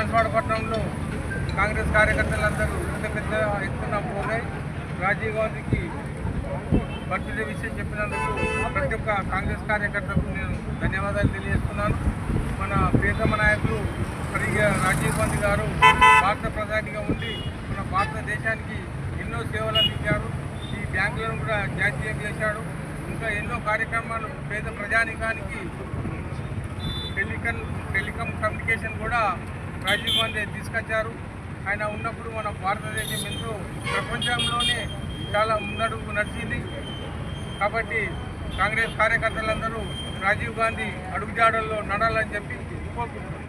బాన్స్వాడ పట్టణంలో కాంగ్రెస్ కార్యకర్తలందరూ పెద్ద ఎత్తున పోగాయి. రాజీవ్ గాంధీకి బర్త్డే విషయం చెప్పినందుకు ప్రతి ఒక్క కాంగ్రెస్ కార్యకర్తకు నేను ధన్యవాదాలు తెలియజేస్తున్నాను. మన ప్రియతమ నాయకులు సరిగ్గా రాజీవ్ గాంధీ గారు భారత ప్రధానిగా ఉండి మన భారతదేశానికి ఎన్నో సేవలు అందించారు. ఈ బ్యాంకులను కూడా జాతీయం చేశాడు. ఇంకా ఎన్నో కార్యక్రమాలు పేద ప్రజానికానికి టెలికాం కమ్యూనికేషన్ కూడా రాజీవ్ గాంధీ తీసుకొచ్చారు. ఆయన ఉన్నప్పుడు మన భారతదేశం ఎంతో ప్రపంచంలోనే చాలా ముందడుగు నడిచింది. కాబట్టి కాంగ్రెస్ కార్యకర్తలందరూ రాజీవ్ గాంధీ అడుగుజాడల్లో నడాలని చెప్పి కోరుకుంటున్నారు.